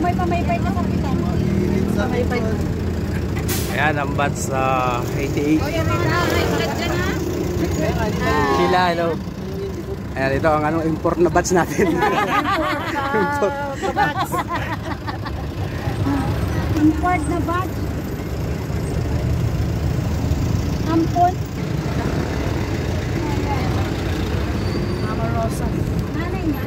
May pamaypay na kapitan. Pamaypay. Ayan ang batch sa 88. O yan na, Sila, hello. Ayan, ito ang anong import na batch natin. Import na batch. Ampon. Mama Rosa. Nanay niya.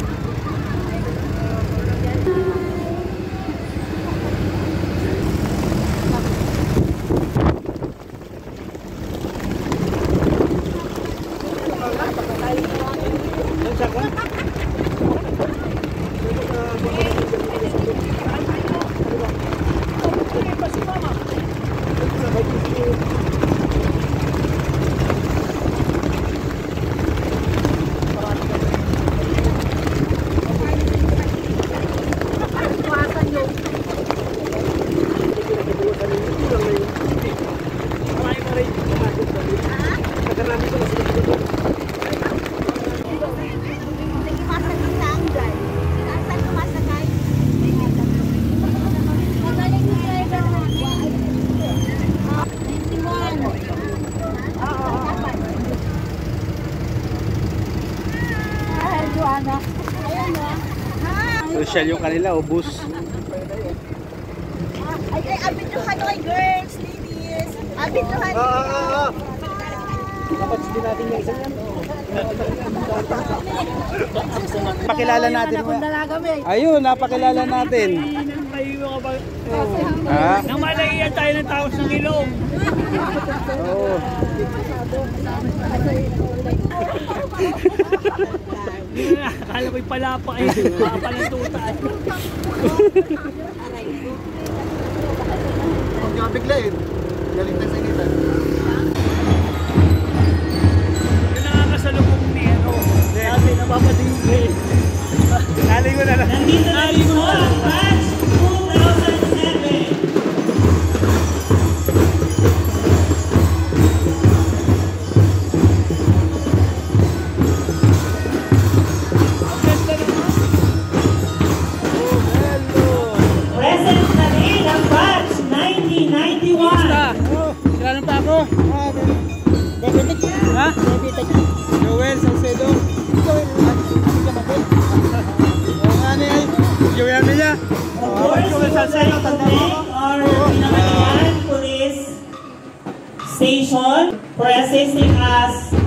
Social yung kanila, ubus. Ay, abit yung Hanoi girls, ladies. Abit yung Hanoi. Dapat din natin yung isang yan. Pakilala natin. Ayun, napakilala natin. Namalayan tayo ng taos ng ilong. Oo. Akala ko'y palapa kayo. Papalantutaan. Huwag niyo biglayin. Galing na sa initan. Yung nakakasalubong ni ano. Sabi na papatingin. Naling mo na lang. Nandito na rin mo ang batch 2007. Ha? Joel Salcedo. Oo nga niya. Joel niya. Joel Salcedo. Our Pinamalayan Police Station for assisting us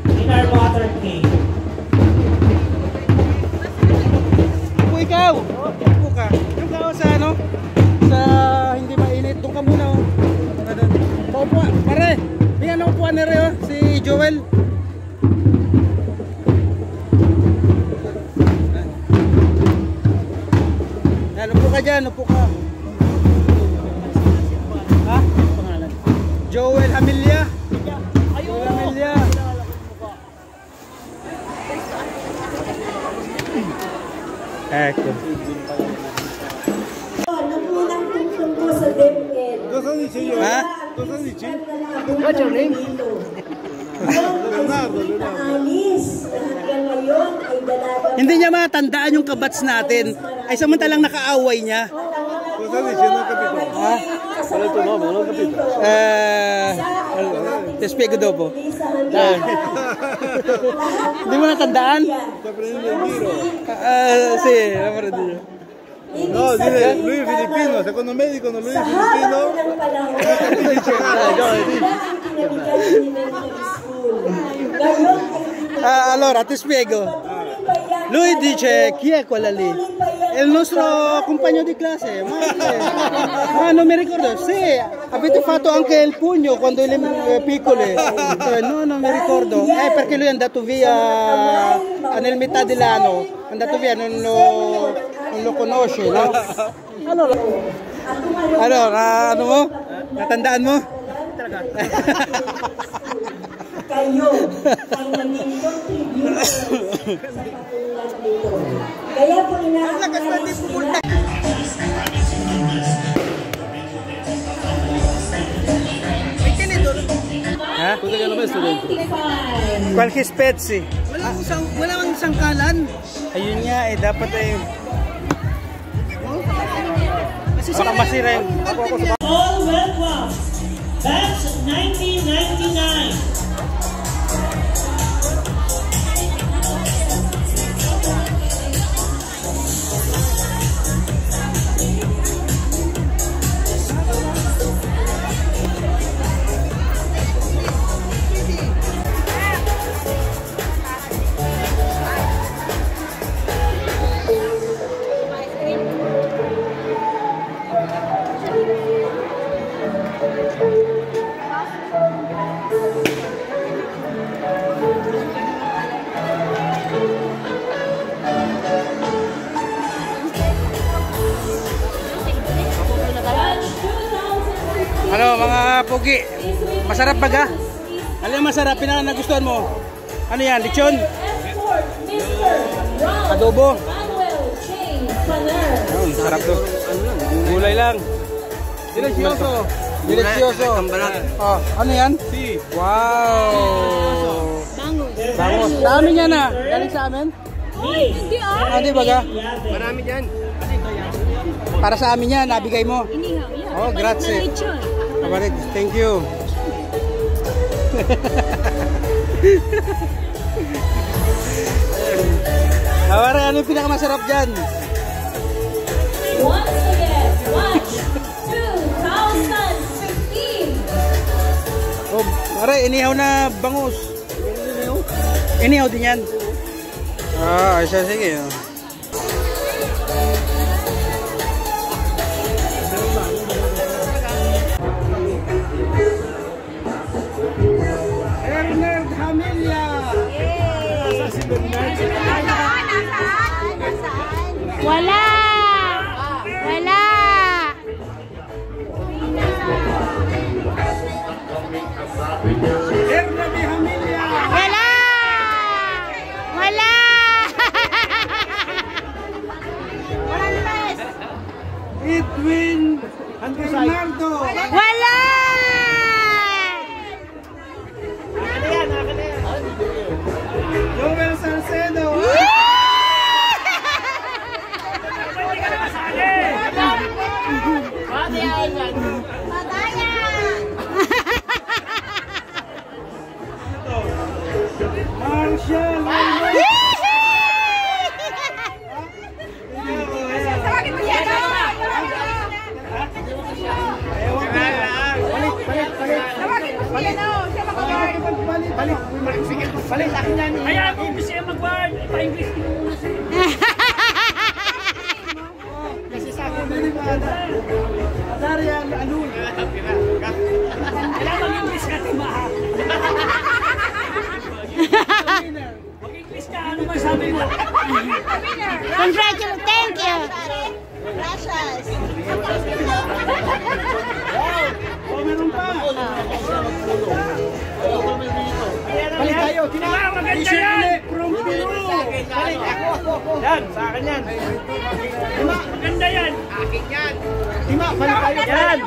in our motorcade. Upo ikaw. Upo ka. Yung ka sa ano? Sa hindi mainit. Doon ka muna. Paupo. Pare. May ano upuan na rin si Joel. Yan, upo ka dyan, upo ka. Ha? Joel Hamilya. Joel Hamilya. Eko. Napunang tungtong ko sa DepEd. Ha? What's your name? Hindi niya matandaan yung kabats natin. Ay samantalang nakaaway niya. Ha? Despiego dopo. Hindi mo natandaan? Sí, no, dile, Luis Filipino, secondo me dicono Luis Filipino. Allora, ti spiego. Lui dice, chi è quella lì? È il nostro compagno di classe. Ma non mi ricordo. Sì, avete fatto anche il pugno quando le piccole. No, non mi ricordo. Perché lui è andato via nel metà dell'anno. È andato via, non lo conosce, no? Allora, ano mo? Natandaan mo? Kayo ang naging contributor sa pagpapalad nito. Kaya po inaangalis nila. Ha? Qualche spezzi. Wala mang sangkalan. Ayun nga dapat ay Baka masira yung... All welcome. Batch 1999. Ano mga pogi? Masarap ba ga? Ano yung masarap? Pinaka nagustuhan mo? Ano yan? Lechon? Adobo? Ayun, sarap to. Gulay lang. Delicioso. Delicioso. Oh, ano yan? Si. Wow. Bangus. Bangus. Sa amin yan ah. Galing sa amin? Hindi ah. Di ba ga? Marami dyan. Para sa amin yan, nabigay mo. Oh, grazie. Kabarig, thank you. Kabarig, ano yung pinakamasarap dyan? Once again, watch 2015. Oh, pare, inihaw na bangus. Inihaw din yan. Ah, isa, sige. Bernard Hamilya. Wala! Wala! Bernard Hamilya. Wala! Wala! Edwin Bernardo. Wala! Joel Salcedo. Marshall. Balik, akin yan. Kaya ako hindi siya mag-word. Pa-English ko muna siya. Kasi sa akin na rin mga Adarian Alun. kailangan mag-English ka, timaha. Mag-English ka, ano ba sabi mo? Congratulations! Thank you! Gracias! Oh, meron pa. Balik tayo. Timaha, maganda yan. From Peru. Balik, ako. Yan, sa akin yan. Tima, maganda yan. Akin yan. Tima, balik tayo. Yan.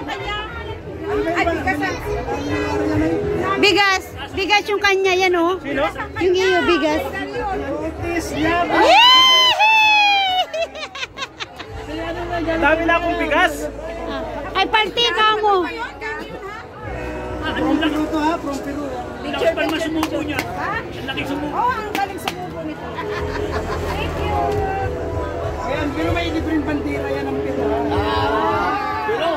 Bigas! Bigas yung kanya yan oh. Sino? Yung iyo, bigas. Dami na akong bigas. Ay, partika mo. From Peru to ha, from Peru. Lakas pa naman sumubo niya. Ang laki sumubo. Ang galing sumubo nito. Thank you. Ayan, pero may libreng bandera yan ang Peru. Pero.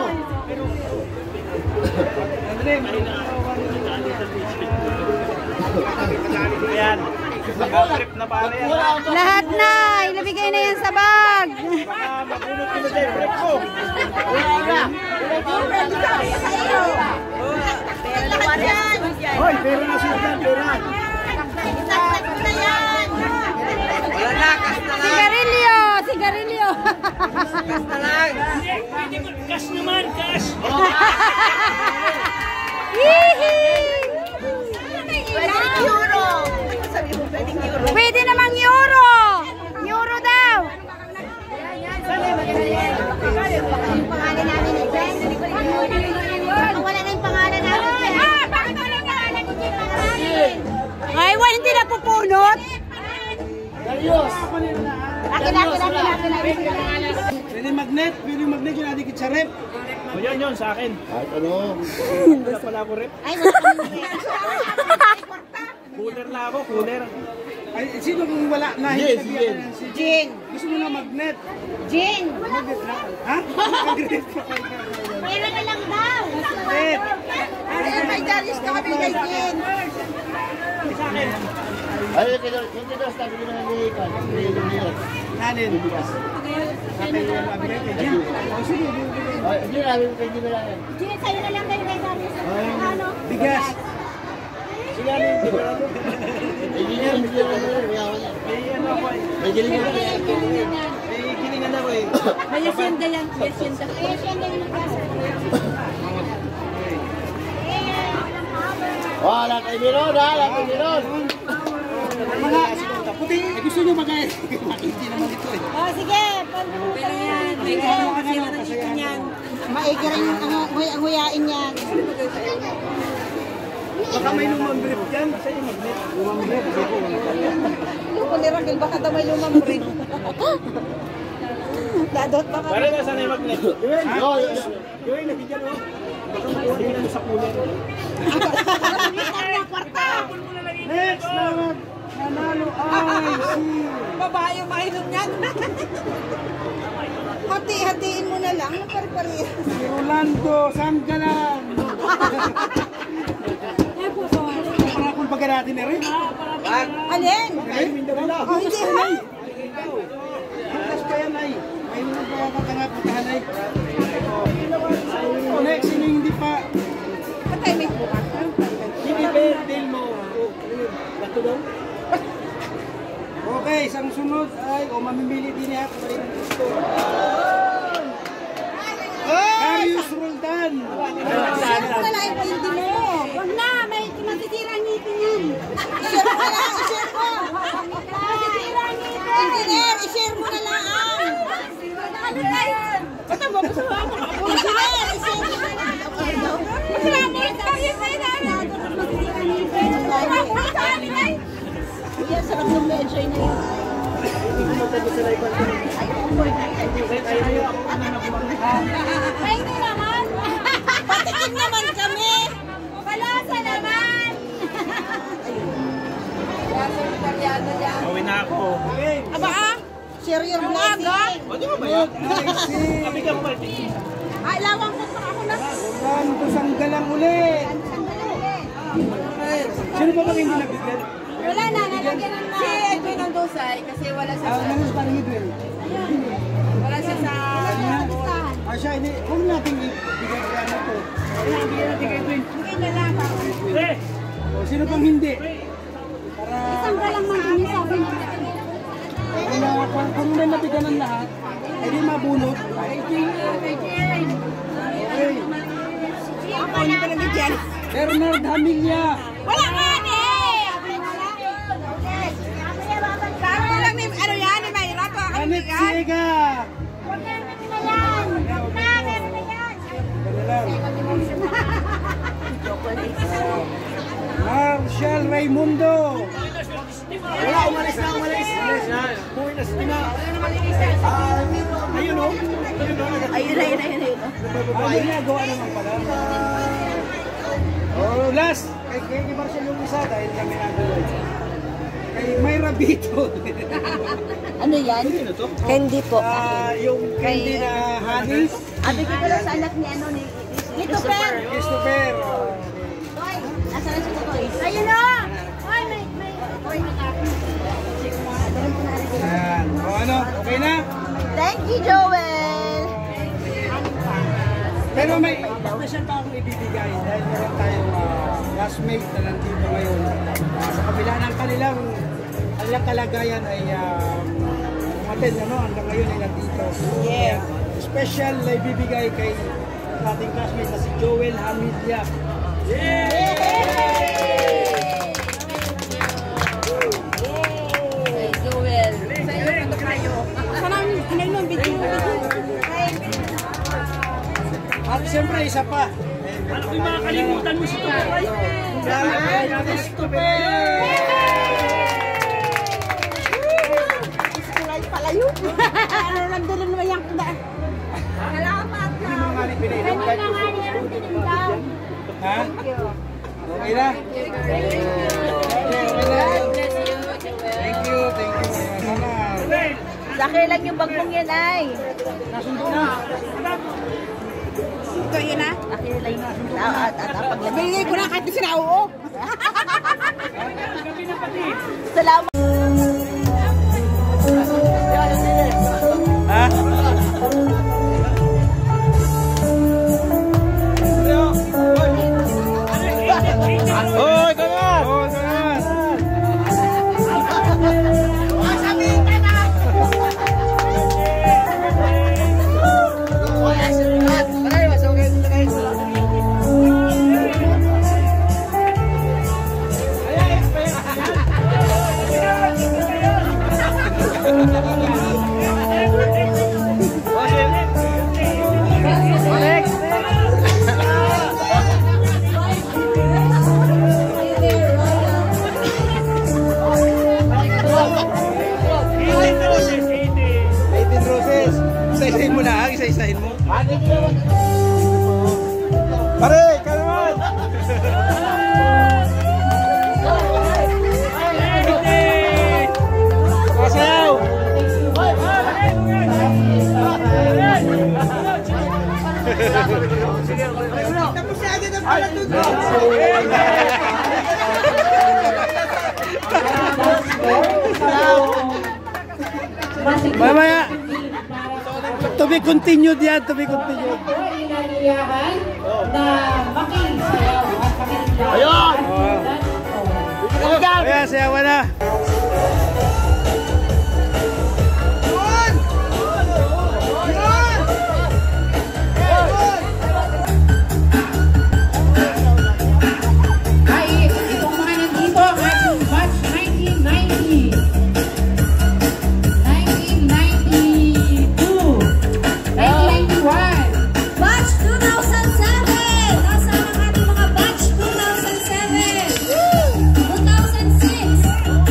Ayan. Trip na pare yan. Lahat na! Ilabigay na yan sa bag. Baka mabunod ko na dyan. Trip ko. Hoy, pera na siya dyan. Pera. Sigarilyo! Sigarilyo! Pwede mo. Cash naman. Cash. Pwede namang euro! Euro daw! Wala na yung pangalan namin. Bakit wala yung pangalan namin? Ay, hindi na pupunot. Akin. Pili magnet, pili magnet. hindi ko nadikit sa rep. O yun, sa akin. Ano? Wala pala ako rep. Ay, wala. Cooler na ako, cooler. Ay, sino kung wala na Yes, hindi yes. si Jing. Gusto mo na magnet? Jing. Magnet na? Ha? Magnet pa kayo. Pera na lang daw. Magnet. Ay, may dalis na kami kay Jing. Sa akin. Ay, yung tidas tabi ko na nilikan. Alin? Akin yung magnet eh. Jim. O sige, bibigay. Ay, hindi namin kayo nila yan. Jing, sa'yo na lang kayo kay dalis. Ano? Bigas. Sila na yung liberado. Hindi niya, hindi niya. May ano ako eh. May gilingan na yan. May kilingan ako eh. May yasyenda yan. Yasyenda. May yasyenda yan ang kaso. Wala kay Miron, wala kay Miron. Mga puti. Eh, gusto nyo magay. Hindi naman ito eh. Oh, sige. Pero yan. May Ano kasi kasayahan yan. Maigi rin yung nguyain yan. Baka may lumang brief dyan. Kasi yung magnet. Lumang break. Kasi ko wala pa. Kung niragil, baka daw may lumang brief. Dadot baka. Pare na sana yung magnet. Yun, Yo, yun, nabigyan mo. Baka makuha na sa cooler. Next naman. Nanalo ay si... Babae yung mainom yan. Hati-hatiin mo na lang. Pari-pari. Si Rolando Sanggalan. Para kung baga natin na rin. Alin? Oh, hindi ha? Bukas pa yan ay. May naman pa ako putahan ay. Oh, next, sino yung hindi pa? Patay may bukas. Hindi birthday mo. Bato daw? Okay, isang sunod ay, mamimili din niya. Darius Roldan. Share mo na lang yung hindi mo. Huwag na, may masisira ang ngipin yan. I-share mo na lang, i-share mo. Masisira ang ngipin. Engineer, i-share mo na lang. Ano na yan? Basta mo, gusto mo ako. Engineer, i-share mo na lang. Masira mo rin tayo sa inamin. Masisira ang ngipin. Masira mo rin sa amin ay. Yan, sarap ng medyo na yun. Ay, hindi naman. Patikin naman kami. Kalasa naman. Gawin na ako. Aba ah. Share your blessing. O, di ba ba yan? Kabigyan mo ba ito? Ay, lawang po pa ako na. Rolando Sanggalan ulit. Sino pa ba hindi nabigyan? Wala na, nalagyan na. Si Edwin ang dosay kasi wala siya sa... Nanas parang Edwin. Wala siya sa... listahan. Siya, hindi. Huwag natin ibigay ka na to. Bigyan natin kay Edwin. Bigay na lang. Eh! O, sino pang hindi? Isang ka lang man kami sa akin. Kung may nabigyan ng lahat, ay di mabunot. Okay. Ako na pa nabigyan. Bernard Hamilya. Wala ka ni! Sabi mo lang ni, ano yan, ni Mayra ko ako Janet bigyan. Siega. Huwag na, meron na yan. Huwag na, meron na yan. Marshall Raimundo. Wala, umalis na. Buhay na sila. Ayun o. Ayun. Ay, ginagawa naman pala. Oh, last. Kay Marshall yung isa dahil kami nagawa. Kay Mayra Bito. Ano yan? Candy po. Yung candy na Hanis. Abi ko pala sa anak ni ano ni Christopher. Christopher. Toy, nasa na si Toy? Ayun na! Toy, may Toy na ako. Ayan. O ano, okay na? Thank you, Joel! Pero may special pa akong ibibigay dahil meron tayong classmate na nandito ngayon. Sa kabila ng kanilang kalagayan ay umaten, hanggang ngayon ay nandito. Yes. Special na ibibigay kay ating classmate na si Joel Hamilya. Hey, Joel. Sa iyo, ano kayo? Sana ano yung video? At siyempre isa pa. Ano kung makakalimutan mo si Tukoy? Christopher! Palayo. Ano lang doon naman yung... Alam Ha? Okay na? Thank you. Laki lang yung bag mong yan ay. Nasundo na. Ito yun na? Laki lang yung paglagay. Bigay ko na kahit di sinauo. Salamat. Ha? Hoy, kanan! Hoy, kanan! Isa-isahin mo na, isa-isahin mo. Pare, kanan! Kasayaw! Tapos siya agad ang palatod mo! Mamaya! To be continued yan, to be continued. Ayun! Ayan, sayawan na. Ay, itong mga nandito, batch 1990. 1992. 1991. Batch 2007. Nasaan ang ating mga batch 2007? 2006. Batch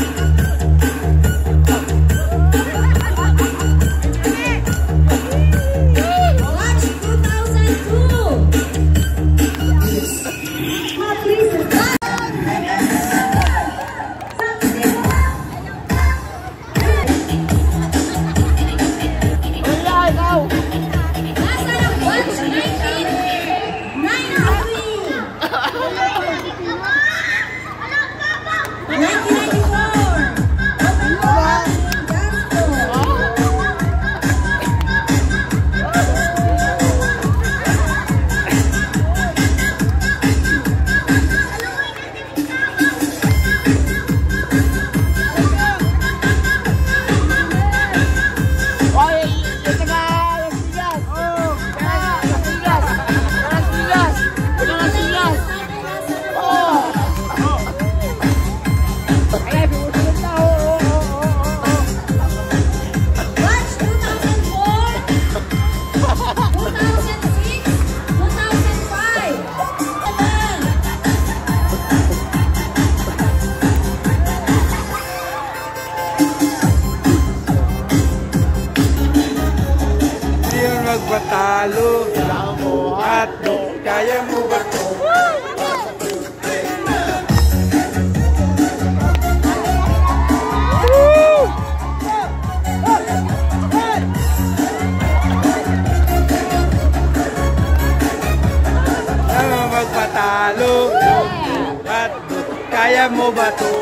Magpatalo at kaya mo ba ito? Magpatalo at kaya mo ba ito?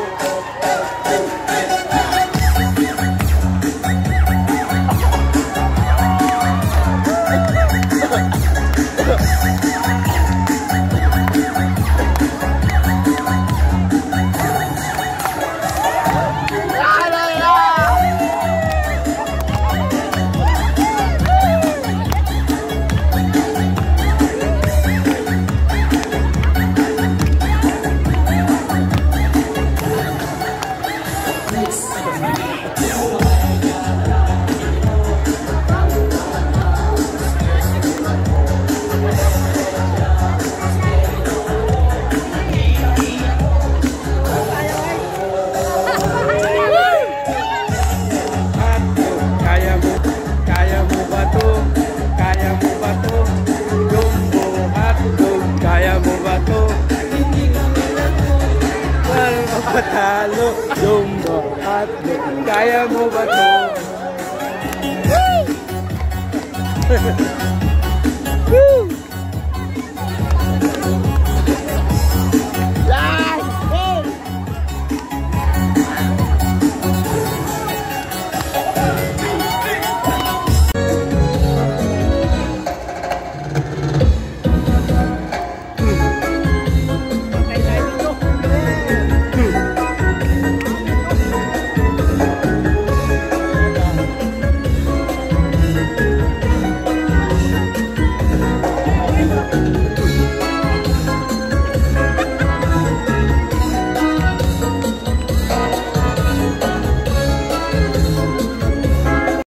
Bye.